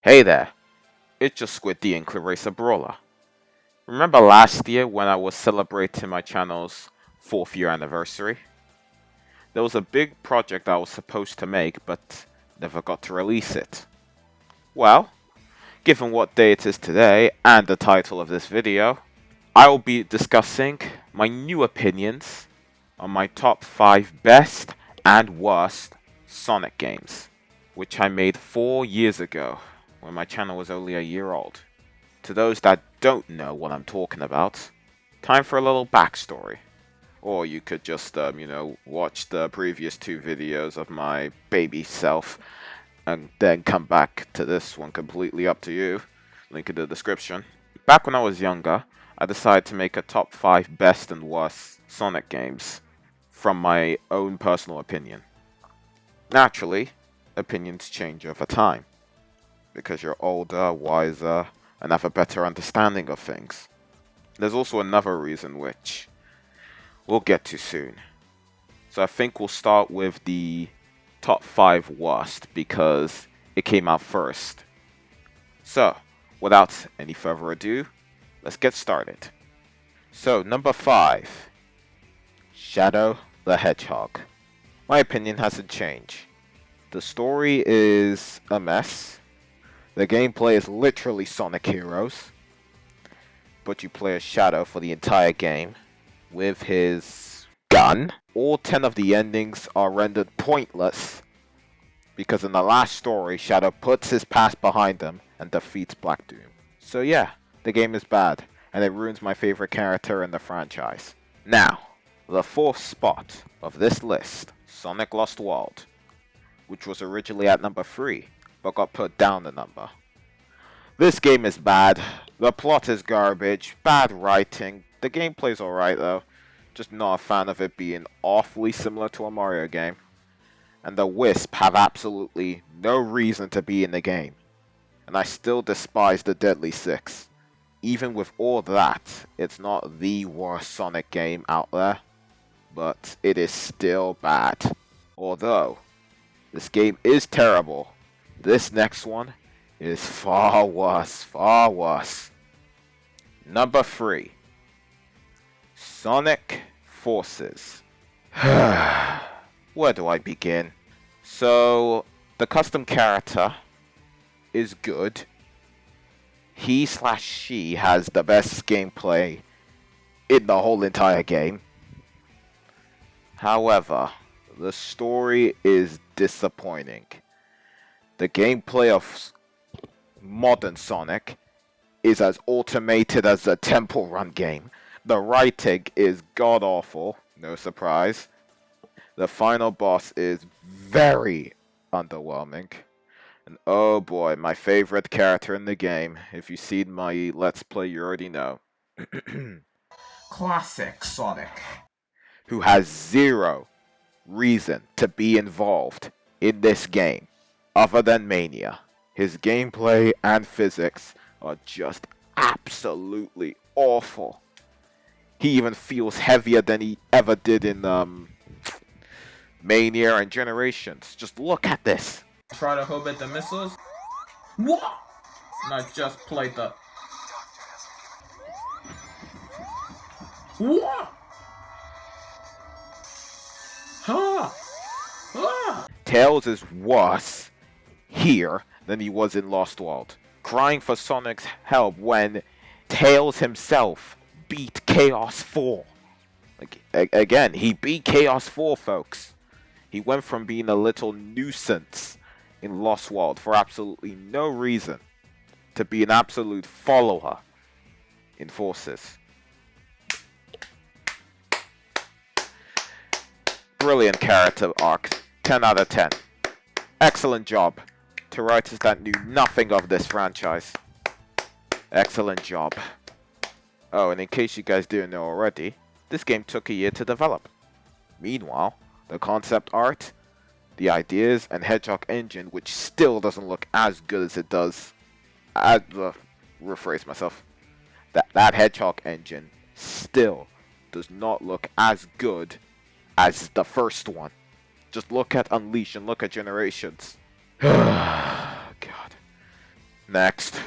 Hey there, it's just Squid the Ink Racer Brawler. Remember last year when I was celebrating my channel's 4th year anniversary? There was a big project I was supposed to make but never got to release it. Well, given what day it is today and the title of this video, I will be discussing my new opinions on my top 5 best and worst Sonic games, which I made 4 years ago when my channel was only a year old. To those that don't know what I'm talking about, time for a little backstory. Or you could just, watch the previous 2 videos of my baby self and then come back to this one, completely up to you. Link in the description. Back when I was younger, I decided to make a top 5 best and worst Sonic games from my own personal opinion. Naturally, opinions change over time because you're older, wiser, and have a better understanding of things. There's also another reason which we'll get to soon. So I think we'll start with the top 5 worst because it came out first. So, without any further ado, let's get started. So, number 5, Shadow the Hedgehog. My opinion hasn't changed. The story is a mess. The gameplay is literally Sonic Heroes, but you play as Shadow for the entire game with his gun. All 10 of the endings are rendered pointless because in the last story, Shadow puts his past behind him and defeats Black Doom. So yeah, the game is bad, and it ruins my favorite character in the franchise. Now, the 4th spot of this list, Sonic Lost World, which was originally at number 3, but got put down a number. This game is bad, the plot is garbage, bad writing, the gameplay's alright though, just not a fan of it being awfully similar to a Mario game. And the Wisp have absolutely no reason to be in the game. And I still despise the Deadly Six. Even with all that, it's not the worst Sonic game out there, but it is still bad. Although, this game is terrible, this next one is far worse, far worse. Number 3, Sonic Forces. Where do I begin? So, the custom character is good. He/she has the best gameplay in the whole entire game. However, the story is disappointing. The gameplay of modern Sonic is as automated as a Temple Run game. The writing is god-awful, no surprise. The final boss is very underwhelming. And oh boy, my favorite character in the game. If you've seen my Let's Play, you already know. Classic Sonic. Who has zero reason to be involved in this game other than Mania. His gameplay and physics are just absolutely awful. He even feels heavier than he ever did in Mania and Generations. Just look at this. Try to hobit the missiles. What? And I just played the... What? Huh? Ah! Tails is worse here than he was in Lost World, crying for Sonic's help when Tails himself beat Chaos 4. Again, he beat Chaos 4, folks. He went from being a little nuisance in Lost World for absolutely no reason to be an absolute follower in Forces. Brilliant character arc, 10 out of 10. Excellent job to writers that knew nothing of this franchise. Excellent job. Oh, and in case you guys didn't know already, this game took a year to develop. Meanwhile, the concept art, the ideas, and Hedgehog engine, which still doesn't look as good as it does... rephrase myself. That Hedgehog engine still does not look as good as the first one. Just look at Unleash and look at Generations. God. Next,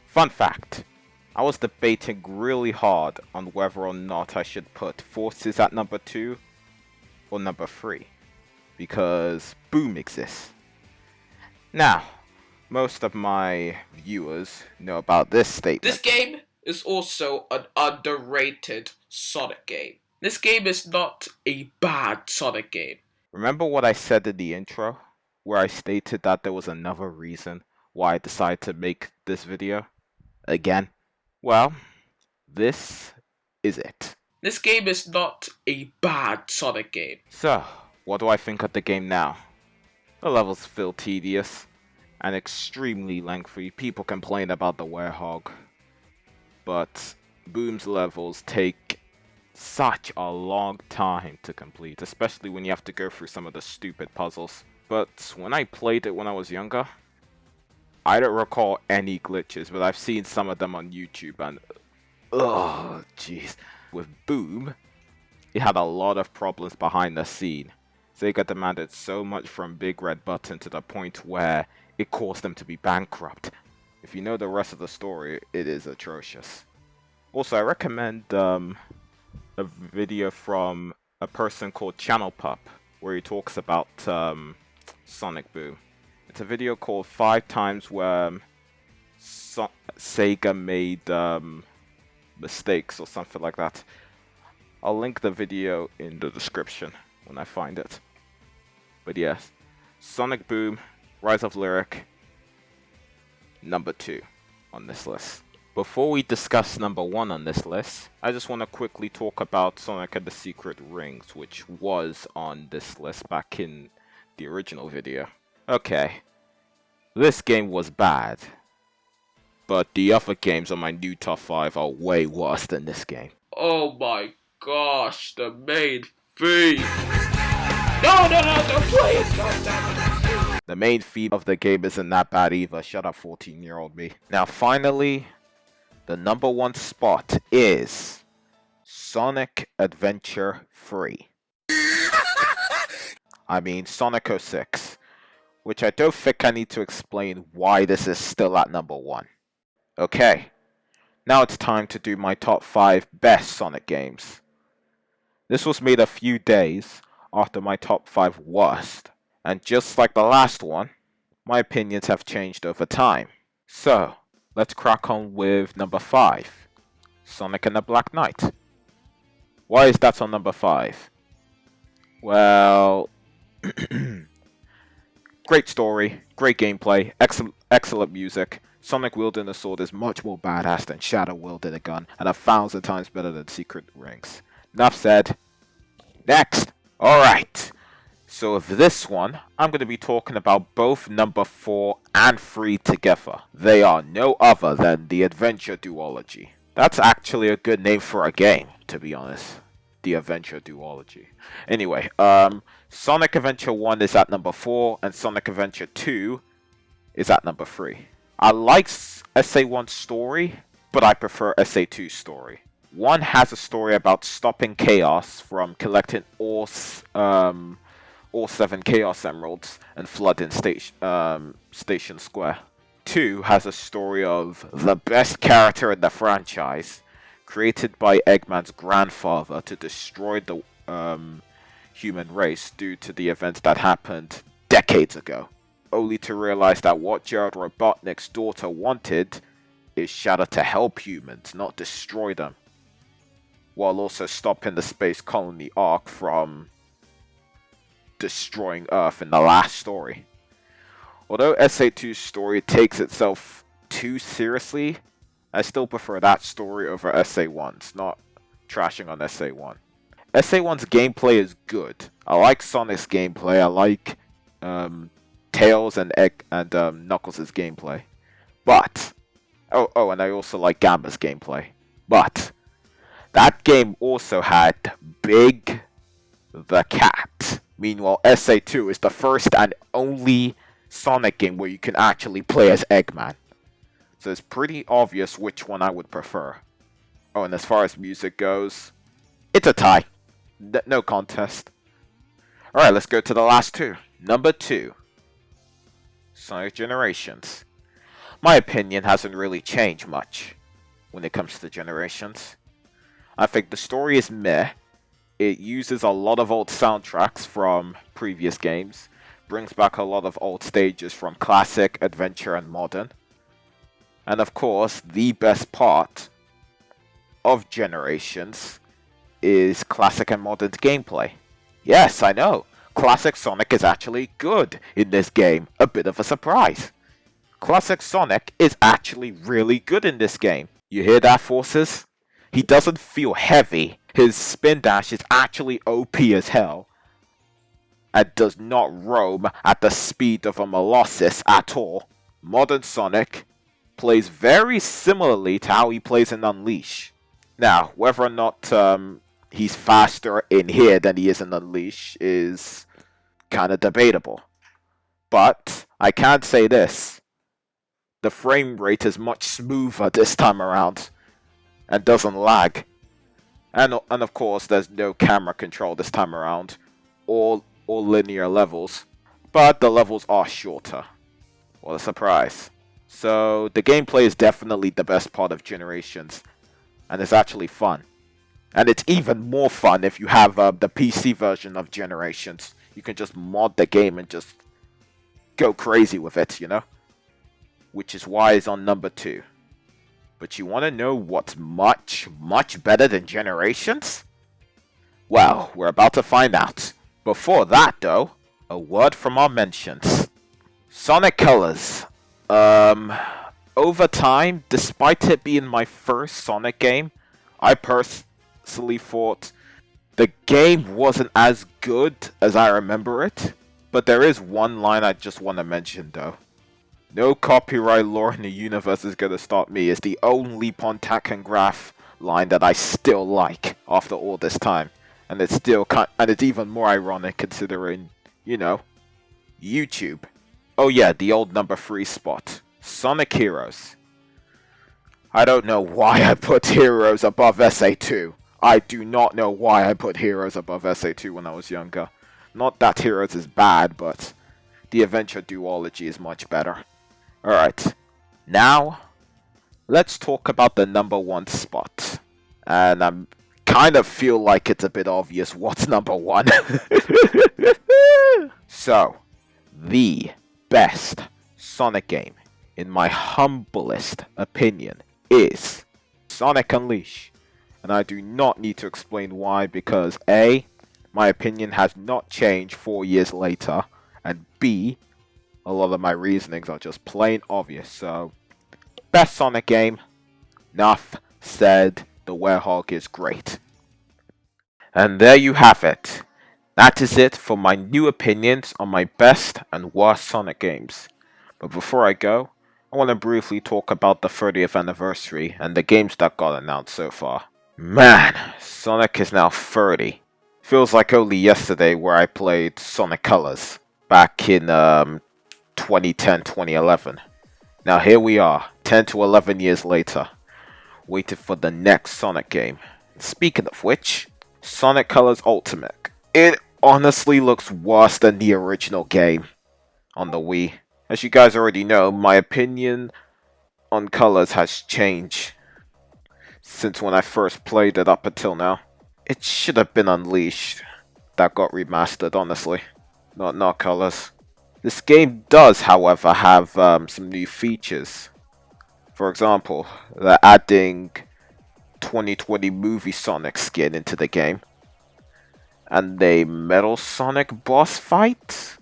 fun fact. I was debating really hard on whether or not I should put Forces at number 2 or number 3, because Boom exists. Now, most of my viewers know about this statement. This game is also an underrated Sonic game. This game is not a bad Sonic game. Remember what I said in the intro, where I stated that there was another reason why I decided to make this video again? Well, this is it. This game is not a bad Sonic game. So, what do I think of the game now? The levels feel tedious and extremely lengthy. People complain about the werehog, but Boom's levels take such a long time to complete, especially when you have to go through some of the stupid puzzles. But when I played it when I was younger, I don't recall any glitches, but I've seen some of them on YouTube and oh jeez. With Boom, it had a lot of problems behind the scene. Sega demanded so much from Big Red Button to the point where it caused them to be bankrupt. If you know the rest of the story, it is atrocious. Also, I recommend a video from a person called Channel Pup, where he talks about Sonic Boom. It's a video called 5 times where Sega made mistakes or something like that. I'll link the video in the description when I find it. But yes, Sonic Boom, Rise of Lyric, number 2 on this list. Before we discuss number 1 on this list, I just want to quickly talk about Sonic and the Secret Rings, which was on this list back in the original video. Okay, this game was bad, but the other games on my new top 5 are way worse than this game. Oh my gosh, the main theme. No, don't play it, goddammit. The main theme of the game isn't that bad either. Shut up, 14-year-old me. Now, finally, the number 1 spot is Sonic Adventure 3. I mean, Sonic 06, which I don't think I need to explain why this is still at number 1. Okay, now it's time to do my top 5 best Sonic games. This was made a few days after my top 5 worst, and just like the last one, my opinions have changed over time. So, let's crack on with number 5, Sonic and the Black Knight. Why is that on number 5? Well, great story, great gameplay, excellent music. Sonic wielding a sword is much more badass than Shadow wielding a gun, and 1,000 times better than Secret Rings. Enough said. Next! Alright, so with this one, I'm going to be talking about both number 4 and 3 together. They are no other than the Adventure Duology. That's actually a good name for a game, to be honest. The Adventure Duology. Anyway, Sonic Adventure 1 is at number 4, and Sonic Adventure 2 is at number 3. I like SA1's story, but I prefer SA2's story. One has a story about stopping Chaos from collecting all 7 Chaos Emeralds and flooding Station Square. 2 has a story of the best character in the franchise, created by Eggman's grandfather to destroy the human race due to the events that happened decades ago, only to realize that what Gerald Robotnik's daughter wanted is Shadow to help humans, not destroy them, while also stopping the space colony Ark from destroying Earth in the last story. Although SA2's story takes itself too seriously, I still prefer that story over SA1's, not trashing on SA1. SA1's gameplay is good. I like Sonic's gameplay, I like Tails and Knuckles' gameplay. But, and I also like Gamba's gameplay. But, that game also had Big the Cat. Meanwhile, SA2 is the first and only Sonic game where you can actually play as Eggman. So it's pretty obvious which one I would prefer. Oh, and as far as music goes, it's a tie. No contest. Alright, let's go to the last 2. Number 2, Sonic Generations. my opinion hasn't really changed much when it comes to Generations. I think the story is meh. It uses a lot of old soundtracks from previous games, brings back a lot of old stages from classic, adventure, and modern. And of course, the best part of Generations is classic and modern gameplay. Yes, I know, classic Sonic is actually good in this game. A bit of a surprise. Classic Sonic is actually really good in this game. You hear that, Forces? He doesn't feel heavy. His spin dash is actually OP as hell and does not roam at the speed of a Molossus at all. Modern Sonic plays very similarly to how he plays in Unleash. Now, whether or not he's faster in here than he is in Unleash is kind of debatable. But I can say this. The frame rate is much smoother this time around and doesn't lag. And of course, there's no camera control this time around, or linear levels, but the levels are shorter. What a surprise. So the gameplay is definitely the best part of Generations, and it's actually fun. And it's even more fun if you have the PC version of Generations. You can just mod the game and just go crazy with it, you know? Which is why it's on number 2. But you want to know what's much, much better than Generations? Well, we're about to find out. Before that, though, a word from our mentions. Sonic Colors. Over time, despite it being my first Sonic game, I personally thought the game wasn't as good as I remember it. But there is one line I just want to mention, though. No copyright law in the universe is gonna stop me. It's the only Pontac and Graph line that I still like after all this time, and it's even more ironic considering, you know, YouTube. Oh yeah, the old number 3 spot, Sonic Heroes. I don't know why I put Heroes above SA2. I do not know why I put Heroes above SA2 when I was younger. Not that Heroes is bad, but the Adventure Duology is much better. Alright, now let's talk about the number 1 spot. And I kind of feel like it's a bit obvious what's number 1. So, the best Sonic game, in my humblest opinion, is Sonic Unleash. And I do not need to explain why, because A, my opinion has not changed 4 years later, and B, a lot of my reasonings are just plain obvious. So, best Sonic game. Enough said. The Werehog is great. And there you have it. That is it for my new opinions on my best and worst Sonic games. But before I go, I want to briefly talk about the 30th anniversary and the games that got announced so far. Man, Sonic is now 30. Feels like only yesterday where I played Sonic Colors back in 2010, 2011. Now here we are, 10 to 11 years later, waiting for the next Sonic game. Speaking of which, Sonic Colors Ultimate. It honestly looks worse than the original game on the Wii. As you guys already know, my opinion on Colors has changed since when I first played it up until now. It should have been Unleashed that got remastered, honestly. Not Colors. This game does, however, have some new features. For example, they're adding 2020 movie Sonic skin into the game. And a Metal Sonic boss fight?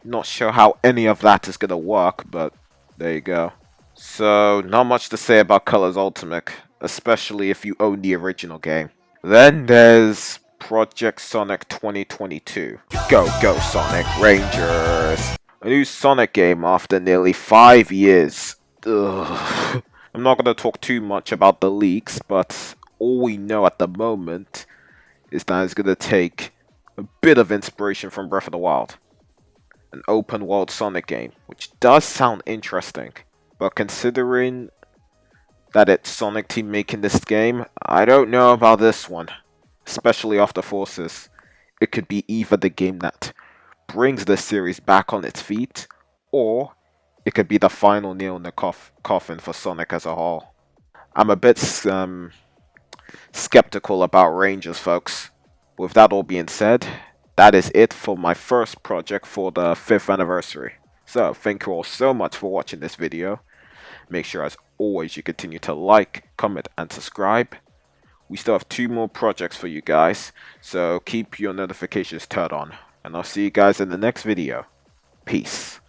Not sure how any of that is going to work, but there you go. So, not much to say about Colors Ultimate, especially if you own the original game. Then there's Project Sonic 2022. Go Sonic Rangers! A new Sonic game after nearly 5 years. Ugh. I'm not going to talk too much about the leaks, but all we know at the moment is that it's going to take a bit of inspiration from Breath of the Wild. An open world Sonic game, which does sound interesting, but considering that it's Sonic Team making this game, I don't know about this one. Especially after Forces, it could be either the game that brings the series back on its feet, or it could be the final nail in the coffin for Sonic as a whole. I'm a bit skeptical about Rangers, folks. With that all being said, that is it for my first project for the 5th anniversary. So, thank you all so much for watching this video. Make sure, as always, you continue to like, comment, and subscribe. We still have 2 more projects for you guys, so keep your notifications turned on. And I'll see you guys in the next video. Peace.